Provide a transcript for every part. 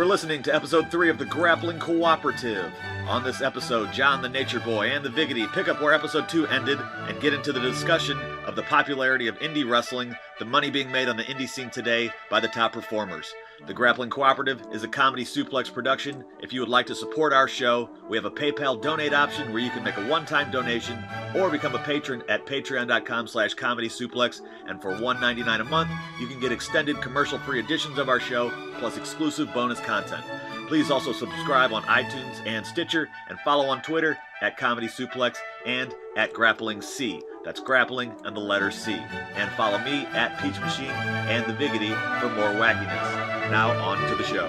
are listening to episode 3 of the Grappling Cooperative. On this episode, John the Nature Boy and the Viggity pick up where episode 2 ended and get into the discussion of the popularity of indie wrestling, the money being made on the indie scene today by the top performers. The Grappling Cooperative is a comedy suplex production. If you would like to support our show, we have a PayPal donate option where you can make a one-time donation or become a patron at patreon.com/comedysuplex. And for $1.99 a month, you can get extended commercial-free editions of our show, plus exclusive bonus content. Please also subscribe on iTunes and Stitcher, and follow on Twitter at Comedy Suplex and at Grappling C. That's grappling and the letter C. And follow me at Peach Machine and the Viggity for more wackiness. Now on to the show.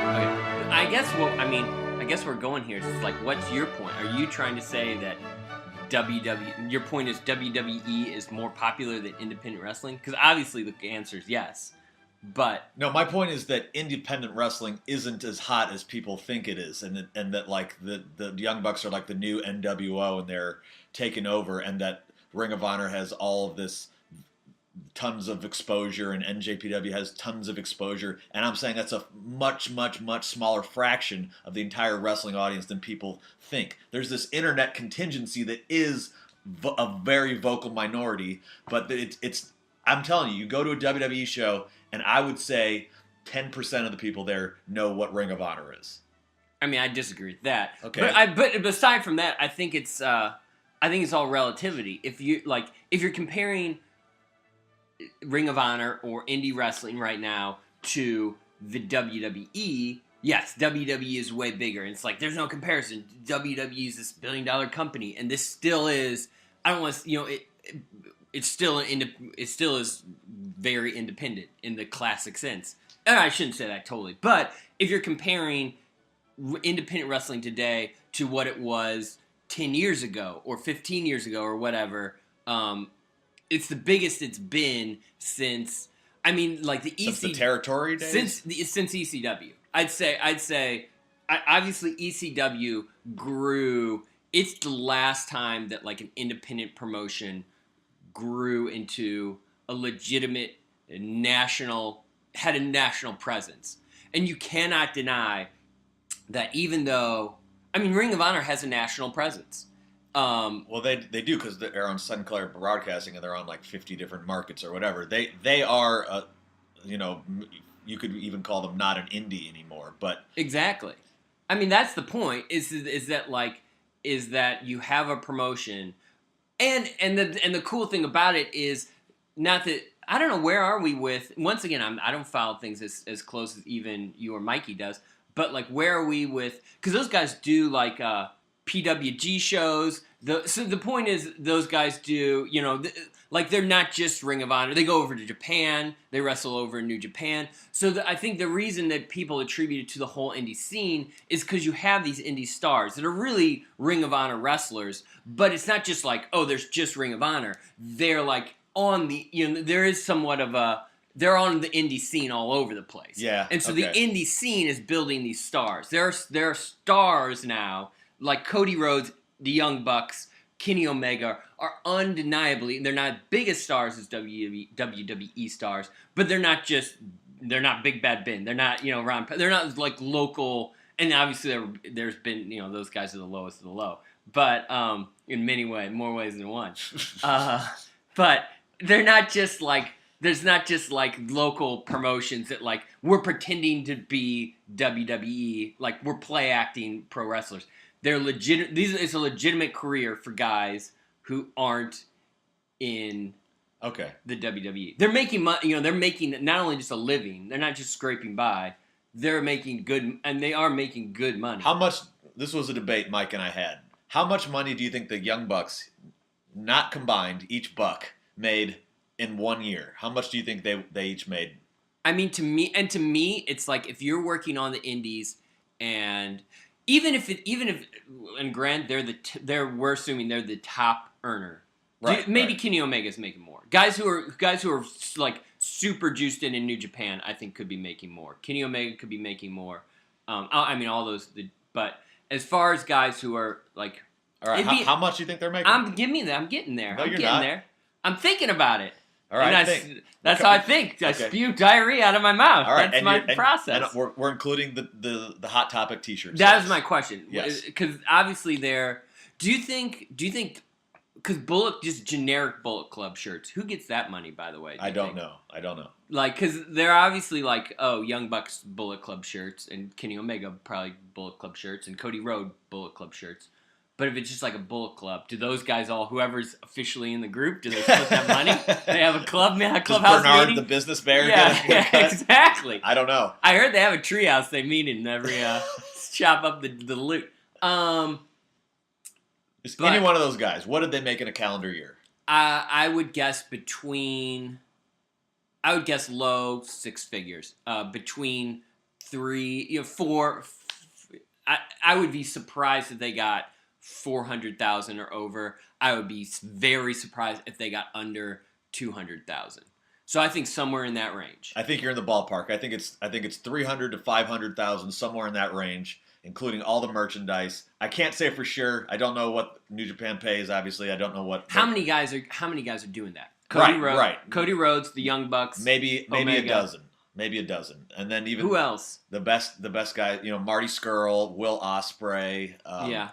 Okay, I guess we're going here. It's like, what's your point? Are you trying to say that your point is WWE is more popular than independent wrestling? Because obviously the answer is yes. But no, my point is that independent wrestling isn't as hot as people think it is, and that like the Young Bucks are like the new NWO and they're taking over, and that Ring of Honor has all of this tons of exposure and NJPW has tons of exposure, and I'm saying that's a much smaller fraction of the entire wrestling audience than people think. There's this internet contingency that is a very vocal minority, but it's I'm telling you go to a WWE show and I would say 10% of the people there know what Ring of Honor is. I mean, I disagree with that. Okay. But aside from that, I think it's all relativity. If you're comparing Ring of Honor or indie wrestling right now to the WWE, yes, WWE is way bigger. And it's like there's no comparison. WWE is this billion-dollar company, and this still is. I don't want to, it still is very independent in the classic sense. And I shouldn't say that totally, but if you're comparing independent wrestling today to what it was 10 years ago or 15 years ago or whatever, it's the biggest it's been since. I mean, like the since the territory days? Since ECW. I'd say obviously ECW grew. It's the last time that like an independent promotion grew into a legitimate national presence. And you cannot deny that even though, I mean, Ring of Honor has a national presence. Well, they do because they're on Sinclair Broadcasting and they're on like 50 different markets or whatever. They are, you could even call them not an indie anymore. But exactly, I mean that's the point. Is that you have a promotion, and the cool thing about it is not that I don't know where are we with. Once again, I don't follow things as close as even you or Mikey does. But like, where are we with? Because those guys do like PWG shows. So the point is, those guys do, like they're not just Ring of Honor. They go over to Japan. They wrestle over in New Japan. So I think the reason that people attribute it to the whole indie scene is because you have these indie stars that are really Ring of Honor wrestlers. But it's not just like, oh, there's just Ring of Honor. They're like on the, there is somewhat of a, they're on the indie scene all over the place. Yeah. And so the indie scene is building these stars. There are stars now, like Cody Rhodes, the Young Bucks, Kenny Omega are undeniably, they're not biggest stars as WWE stars, but they're not Big Bad Ben. They're not, Ron, they're not like local, and obviously there's been, those guys are the lowest of the low, but in many ways, more ways than one. But they're not just like, there's not just like local promotions that like we're pretending to be WWE, like we're play acting pro wrestlers. They're legit. It's a legitimate career for guys who aren't in the WWE. They're making money. They're making not only just a living. They're not just scraping by. They're making good, and they are making good money. How much? This was a debate Mike and I had. How much money do you think the Young Bucks, not combined, each buck made in 1 year? How much do you think they each made? I mean, to me, it's like if you're working on the indies and. Even if, and Grant, we're assuming they're the top earner. Right. Maybe Kenny Omega's making more. Guys who are like super juiced in New Japan, I think could be making more. Kenny Omega could be making more. I mean, all those. But as far as guys who are like, all right, how much do you think they're making? Give me that. I'm getting there. No, I'm you're getting not. there. I'm thinking about it. All right, And that's how I think. I Okay. spew diarrhea out of my mouth. All right, That's my process. And we're including the Hot Topic T-shirts. That is my question. Yes. Because obviously do you think, because just generic Bullet Club shirts, who gets that money, by the way? I don't know. Like, because they're obviously like, Young Bucks Bullet Club shirts, and Kenny Omega probably Bullet Club shirts, and Cody Rhodes Bullet Club shirts. But if it's just like a Bullet Club, do those guys whoever's officially in the group, do they split that money? They have a clubhouse Bernard, meeting? the business bear, Yeah, exactly. I don't know. I heard they have a treehouse they meet in every chop up the loot. Just any one of those guys. What did they make in a calendar year? I would guess low six figures. Between 3, 4. I would be surprised if they got 400,000 or over. I would be very surprised if they got under 200,000. So I think somewhere in that range. I think you're in the ballpark. I think it's 300 to 500,000, somewhere in that range, including all the merchandise. I can't say for sure. I don't know what New Japan pays. Obviously, I don't know what. How many guys are doing that? Right. Cody Rhodes, the Young Bucks, maybe Omega. a dozen. Maybe a dozen, and then even who else? The best guy, Marty Scurll, Will Ospreay. Yeah.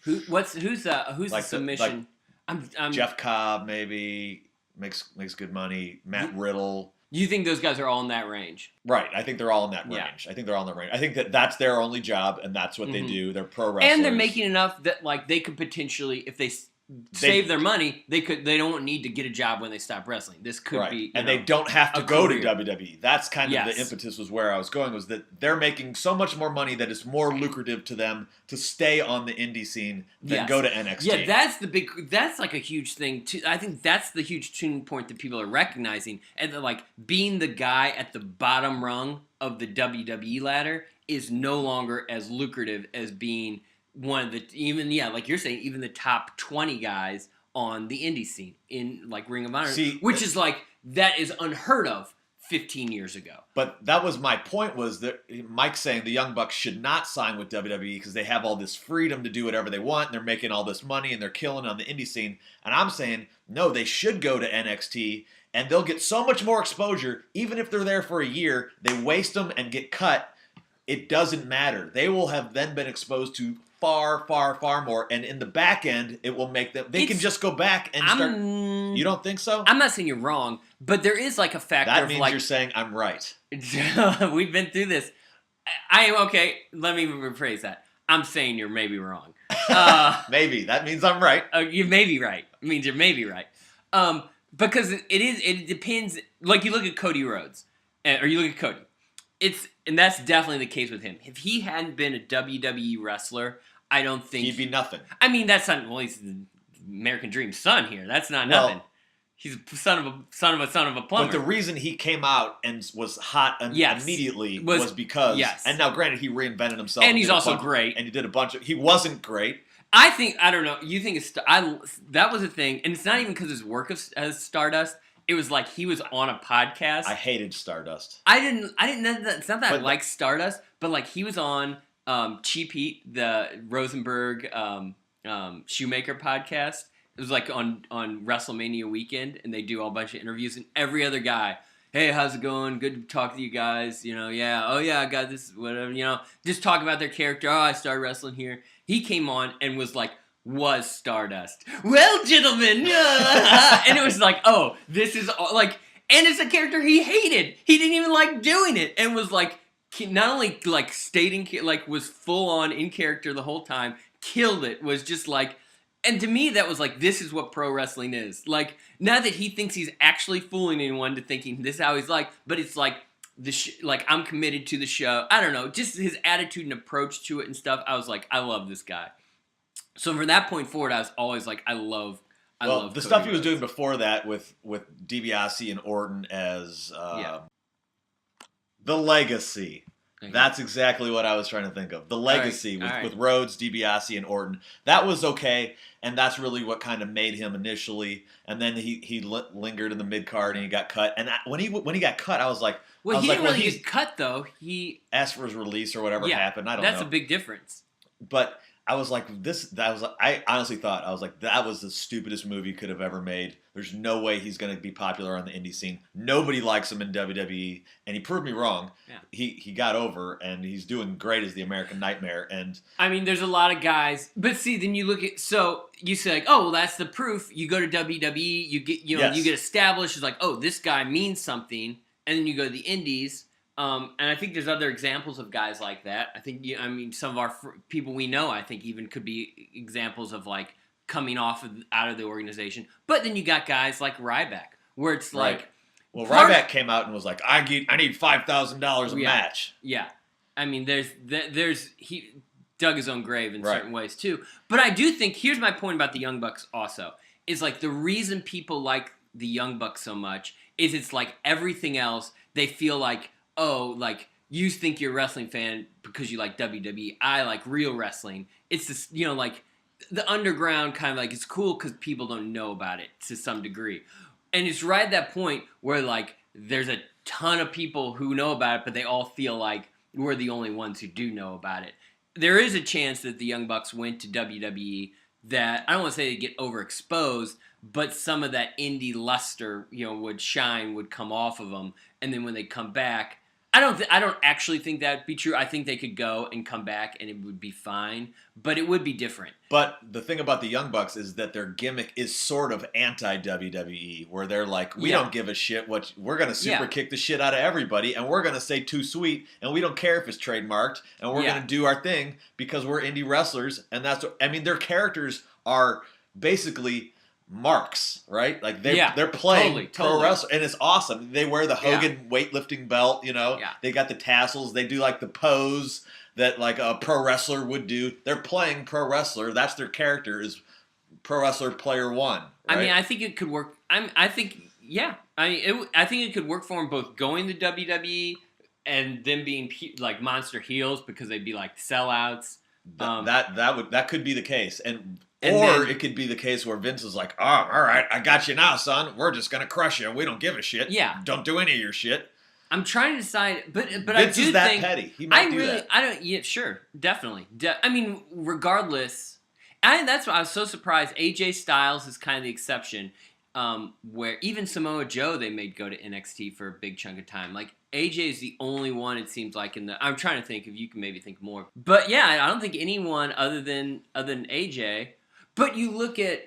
Who's the submission? I'm Jeff Cobb maybe makes good money. Matt Riddle. You think those guys are all in that range? Right. I think they're all in that range. Yeah. I think they're all in that range. I think that's their only job, and that's what they do. They're pro wrestlers, and they're making enough that like they could potentially, if they save their money, they don't need to get a job when they stop wrestling. This could be, and they don't have to go career. to WWE. That's kind of the impetus was where I was going, was that they're making so much more money that it's more lucrative to them to stay on the indie scene than go to NXT. Yeah, that's like a huge thing too. I think that's the huge tuning point that people are recognizing, and that like being the guy at the bottom rung of the WWE ladder is no longer as lucrative as being one of the like you're saying, even the top 20 guys on the indie scene in like Ring of Honor, which is like that is unheard of 15 years ago. But that was my point, was that Mike's saying the Young Bucks should not sign with WWE because they have all this freedom to do whatever they want, and they're making all this money and they're killing on the indie scene. And I'm saying no, they should go to NXT and they'll get so much more exposure. Even if they're there for a year, they waste them and get cut. It doesn't matter. They will have then been exposed to far, far, far more, and in the back end, it will make them. They can just go back and start. You don't think so? I'm not saying you're wrong, but there is like a factor. That means of like, you're saying I'm right. We've been through this. I am okay. Let me rephrase that. I'm saying you're maybe wrong. Maybe that means I'm right. You may be right. It means you're maybe right. Because it depends. Like you look at Cody Rhodes, or you look at Cody. And that's definitely the case with him. If he hadn't been a WWE wrestler, I don't think he'd be nothing. I mean, that's not. Well, he's the American Dream son here. That's not nothing. He's a son of a plumber. But the reason he came out and was hot immediately was because. And now, granted, he reinvented himself. And he's also great. And he did a bunch of. He wasn't great. I don't know. You think that was a thing, and it's not even because his work as Stardust. It was like he was on a podcast. I hated Stardust. I didn't know that. It's not that I like Stardust, but like he was on Cheap Heat, the Rosenberg Shoemaker podcast. It was like on WrestleMania weekend, and they do a bunch of interviews, and every other guy, hey, how's it going? Good to talk to you guys. I got this, whatever, just talk about their character. Oh, I started wrestling here. He came on and was Stardust. Well, gentlemen, and it was like, oh, this is like, and it's a character he hated. He didn't even like doing it, and was like, not only like stating, like was full on in character the whole time, killed it. Was just like, and to me that was like, this is what pro wrestling is. Like, not that he thinks he's actually fooling anyone to thinking this is how he's like, but it's like like I'm committed to the show. I don't know, just his attitude and approach to it and stuff. I was like, I love this guy. So from that point forward, I was always like, I love the Cody stuff he was doing before that with DiBiase and Orton as the Legacy. Okay. That's exactly what I was trying to think of. The Legacy with Rhodes, DiBiase, and Orton. That was okay, and that's really what kind of made him initially. And then he lingered in the mid card and he got cut. And when he got cut, I was like, he didn't really get cut though. He asked for his release or whatever happened. I don't know. That's a big difference. But I was like, I honestly thought, I was like, that was the stupidest movie you could have ever made. There's no way he's going to be popular on the indie scene. Nobody likes him in WWE, and he proved me wrong. Yeah. He got over, and he's doing great as the American Nightmare. And I mean, there's a lot of guys, but see, then you look at, so you say like, oh, well, that's the proof. You go to WWE, you get, you get established. It's like, oh, this guy means something, and then you go to the indies. And I think there's other examples of guys like that. I think, some of our people we know, I think even could be examples of like coming out of the organization. But then you got guys like Ryback, where it's like, well, Ryback came out and was like, I need $5,000 a match. Yeah, I mean, he dug his own grave in certain ways too. But I do think, here's my point about the Young Bucks also, is like the reason people like the Young Bucks so much is it's like everything else, they feel like, oh, like, you think you're a wrestling fan because you like WWE. I like real wrestling. It's this, like, the underground kind of like, it's cool because people don't know about it to some degree. And it's right at that point where, like, there's a ton of people who know about it, but they all feel like we're the only ones who do know about it. There is a chance that the Young Bucks went to WWE that, I don't want to say they get overexposed, but some of that indie luster, would come off of them. And then when they come back, I don't actually think that'd be true. I think they could go and come back and it would be fine, but it would be different. But the thing about the Young Bucks is that their gimmick is sort of anti-WWE, where they're like, we don't give a shit we're going to super kick the shit out of everybody, and we're going to say too sweet, and we don't care if it's trademarked, and we're going to do our thing because we're indie wrestlers, and that's what, I mean, their characters are basically marks, right? Like they're playing pro wrestler, and it's awesome. They wear the Hogan weightlifting belt, They got the tassels. They do like the pose that like a pro wrestler would do. They're playing pro wrestler. That's their character, is pro wrestler player one. Right? I mean, I think it could work. I think it could work for them both going to WWE and them being like monster heels because they'd be like sellouts. That could be the case, or it could be the case where Vince is like, oh, all right, I got you now, son. We're just going to crush you. We don't give a shit. Yeah. Don't do any of your shit. I'm trying to decide, but Vince I do is that think... petty. He might do that. I don't... Yeah, sure. Definitely. I mean, regardless... that's why I was so surprised. AJ Styles is kind of the exception, where even Samoa Joe they made go to NXT for a big chunk of time. Like, AJ is the only one, it seems like, I'm trying to think if you can maybe think more. But yeah, I don't think anyone other than AJ... But you look at,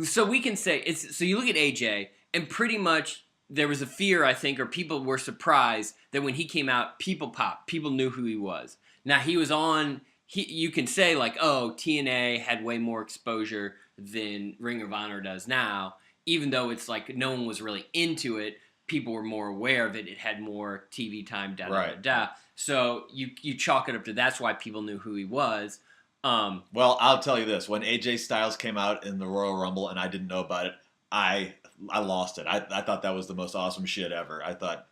so we can say, so you look at AJ, and pretty much there was a fear, I think, or people were surprised that when he came out, people popped. People knew who he was. Now, he was on, you can say like, oh, TNA had way more exposure than Ring of Honor does now, even though it's like no one was really into it. People were more aware of it. It had more TV time, So you chalk it up to that's why people knew who he was. Well, I'll tell you this. When AJ Styles came out in the Royal Rumble and I didn't know about it, I lost it. I thought that was the most awesome shit ever. I thought,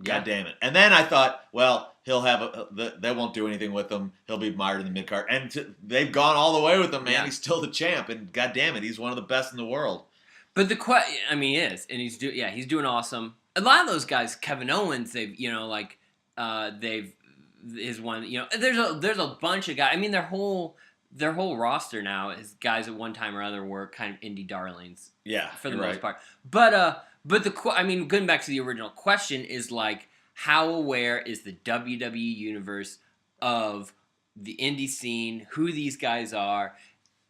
God damn it. And then I thought, well, he'll have they won't do anything with him. He'll be mired in the mid-card. And they've gone all the way with him, man. Yeah. He's still the champ, and God damn it, he's one of the best in the world. But he is, and he's doing awesome. A lot of those guys, Kevin Owens, is one, there's a bunch of guys. I mean, their whole roster now is guys at one time or other were kind of indie darlings. Yeah, for the most part. But going back to the original question is like, how aware is the WWE universe of the indie scene? Who these guys are?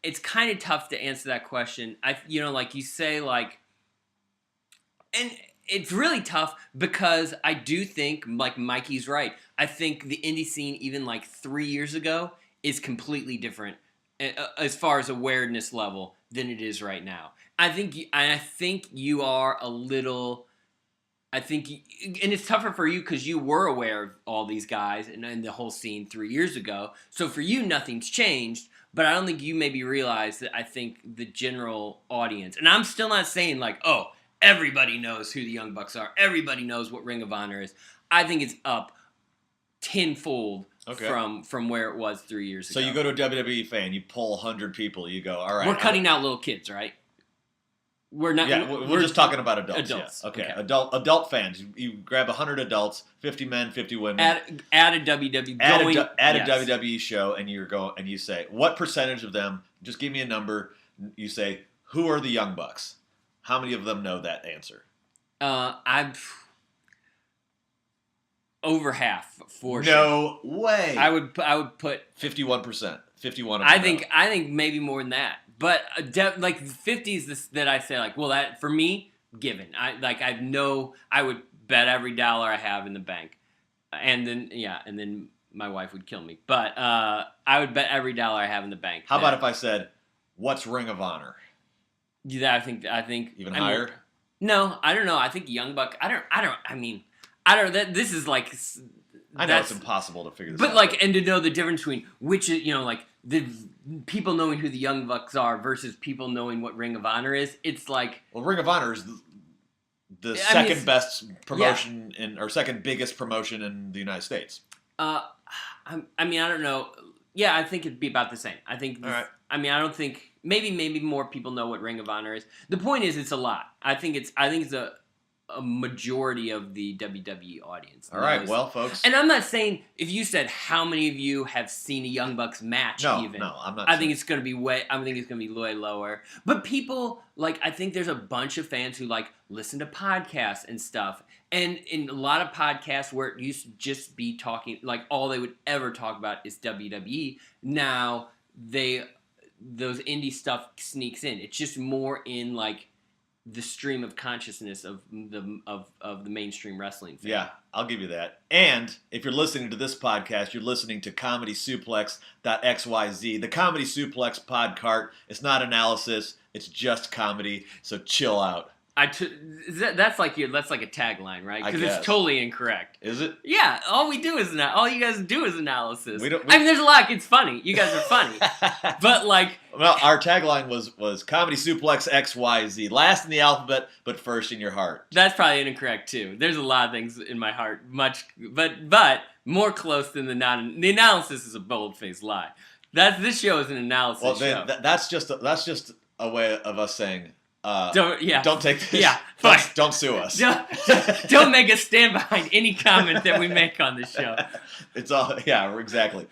It's kind of tough to answer that question. Like you say, like, and it's really tough because I do think, like, Mikey's right. I think the indie scene, even like 3 years ago, is completely different as far as awareness level than it is right now. I think you are a little. And it's tougher for you because you were aware of all these guys and the whole scene 3 years ago. So for you, nothing's changed. But I don't think you maybe realize that I think the general audience, and I'm still not saying like, oh, everybody knows who the Young Bucks are. Everybody knows what Ring of Honor is. I think it's up tenfold from where it was 3 years ago. So you go to a WWE fan, you pull 100 people, you go, all right. We're cutting out little kids, right? We're not. Yeah, we're just talking about adults. Adults. Yeah. Okay. Okay. Adult fans. You grab 100 adults, 50 men, 50 women. At a WWE a WWE show, and you say, what percentage of them? Just give me a number. You say, who are the Young Bucks? How many of them know that answer? I'm over half for sure. No way. I would put 51%. 51. I think maybe more than that. But like 50 is this that I say like, well, that for me, given. I would bet every dollar I have in the bank, and then my wife would kill me. But I would bet every dollar I have in the bank. How about if I said, what's Ring of Honor? Yeah, I think even higher. No, I don't know. I think Young Buck. I don't. This is like. I know it's impossible to figure this out. But like, and to know the difference between which is, like the people knowing who the Young Bucks are versus people knowing what Ring of Honor is, it's like. Well, Ring of Honor is the second best promotion or second biggest promotion in the United States. I don't know. Yeah, I think it'd be about the same. I think. All right. I mean, I don't think maybe more people know what Ring of Honor is. The point is, it's a lot. I think it's a majority of the WWE audience. All right, well, folks. And I'm not saying if you said how many of you have seen a Young Bucks match. No, I'm not. I think it's going to be way lower. But people I think there's a bunch of fans who listen to podcasts and stuff. And in a lot of podcasts where it used to just be talking all they would ever talk about is WWE. Now those indie stuff sneaks in. It's just more in the stream of consciousness of the mainstream wrestling fan. Yeah, I'll give you that. And if you're listening to this podcast, you're listening to ComedySuplex.xyz. The Comedy Suplex Podcart. It's not analysis. It's just comedy. So chill out. That's like a tagline, right? Because it's totally incorrect. Is it? Yeah. All you guys do is analysis. There's a lot. It's funny. You guys are funny. But well, our tagline was Comedy Suplex XYZ. Last in the alphabet, but first in your heart. That's probably incorrect too. There's a lot of things in my heart, but more close than the analysis is a bold-faced lie. This show is an analysis show. That's just a way of us saying. Don't take this. Yeah, don't sue us. Don't make us stand behind any comment that we make on this show. It's all exactly.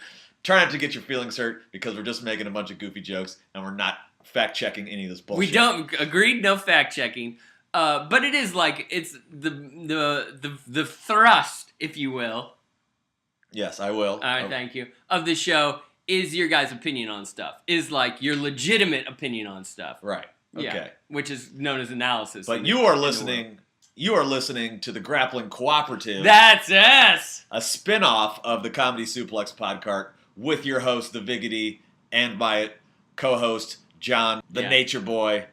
Try not to get your feelings hurt because we're just making a bunch of goofy jokes and we're not fact checking any of this bullshit. We don't agreed. No fact checking. But it is it's the thrust, if you will. Yes, I will. All right, thank you. Of the show is your guys' opinion on stuff. Is your legitimate opinion on stuff. Right. Okay. Yeah, which is known as analysis. But you are listening to the Grappling Cooperative. That's us! A spin-off of the Comedy Suplex Podcart with your host, the Viggity, and my co-host, John, the Nature Boy.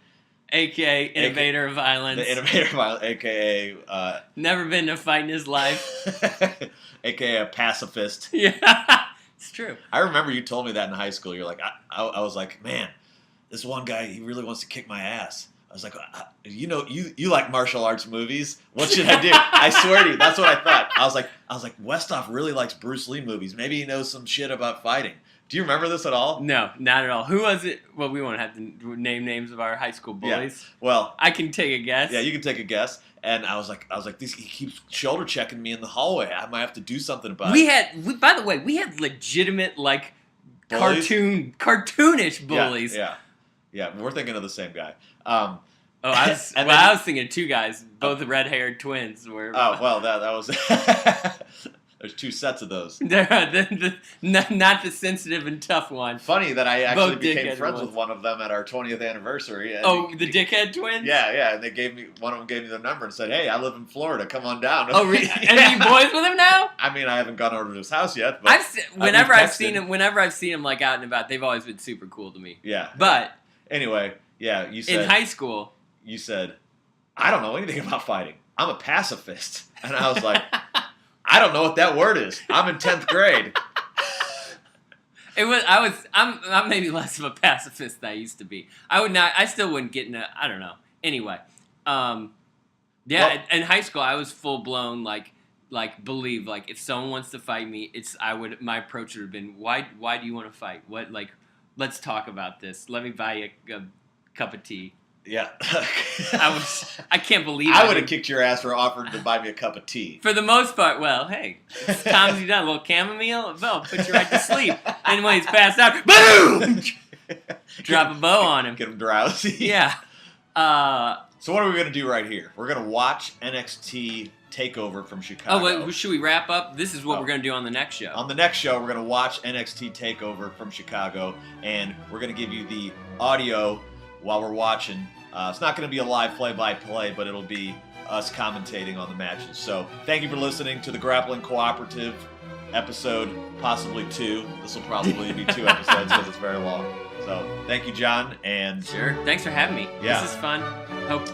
A.K.A. Innovator of Violence. The Innovator of Violence, A.K.A. Never been to fight in his life. A.K.A. a pacifist. Yeah, it's true. I remember you told me that in high school. You're like, I was like, man, this one guy, he really wants to kick my ass. I was like, you like martial arts movies. What should I do? I swear to you, that's what I thought. I was like, Westhoff really likes Bruce Lee movies. Maybe he knows some shit about fighting. Do you remember this at all? No, not at all. Who was it? Well, we won't have to name names of our high school bullies. Yeah. Well, I can take a guess. Yeah, you can take a guess. And I was like, he keeps shoulder checking me in the hallway. I might have to do something about it. By the way, we had legitimate cartoonish bullies. Yeah, we're thinking of the same guy. I was thinking of two guys, both red-haired twins. That was. There's two sets of those. Not the sensitive and tough one. Funny that I actually became friends with one of them at our 20th anniversary. The dickhead twins? Yeah, and one of them gave me their number and said, "Hey, I live in Florida. Come on down." Oh, really? And are you boys with him now? I mean, I haven't gone over to his house yet. But whenever I've seen him out and about, they've always been super cool to me. Yeah. But anyway, yeah, you said in high school, you said, "I don't know anything about fighting. I'm a pacifist," and I was like. I don't know what that word is. I'm in 10th grade. I'm maybe less of a pacifist than I used to be. I still wouldn't get in I don't know. Anyway. In high school I was full blown believe if someone wants to fight me, my approach would have been why do you want to fight? What let's talk about this. Let me buy you a cup of tea. Yeah. I can't believe I would have kicked your ass for offering to buy me a cup of tea. For the most part, well, hey, it's comedy done. A little chamomile, well, put you right to sleep. And when he's passed out, boom! Drop a bow on him. Get him drowsy. Yeah. So what are we going to do right here? We're going to watch NXT TakeOver from Chicago. Oh, wait, should we wrap up? This is what we're going to do on the next show. On the next show, we're going to watch NXT TakeOver from Chicago, and we're going to give you the audio while we're watching. It's not going to be a live play-by-play, but it'll be us commentating on the matches. So thank you for listening to the Grappling Cooperative episode, possibly 2. This will probably be 2 episodes because it's very long. So thank you, John, and sure. Thanks for having me. Yeah. This is fun. Hope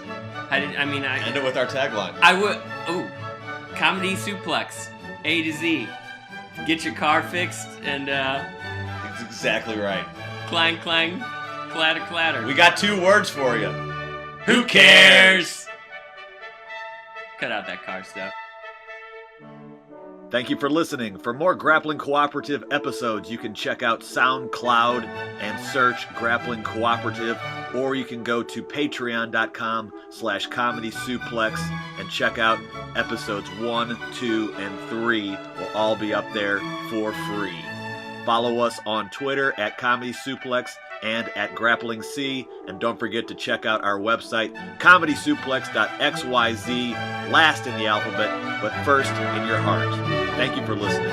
I end it with our tagline. I would. Oh, comedy suplex, A to Z. Get your car fixed and That's exactly right. clang clang, clatter clatter. We got 2 words for you. Who cares? Cut out that car stuff. Thank you for listening. For more Grappling Cooperative episodes, you can check out SoundCloud and search Grappling Cooperative, or you can go to patreon.com/Comedy Suplex and check out episodes 1, 2, and 3. Will all be up there for free. Follow us on Twitter at Comedy Suplex and at Grappling C, and don't forget to check out our website, comedysuplex.xyz, last in the alphabet, but first in your heart. Thank you for listening.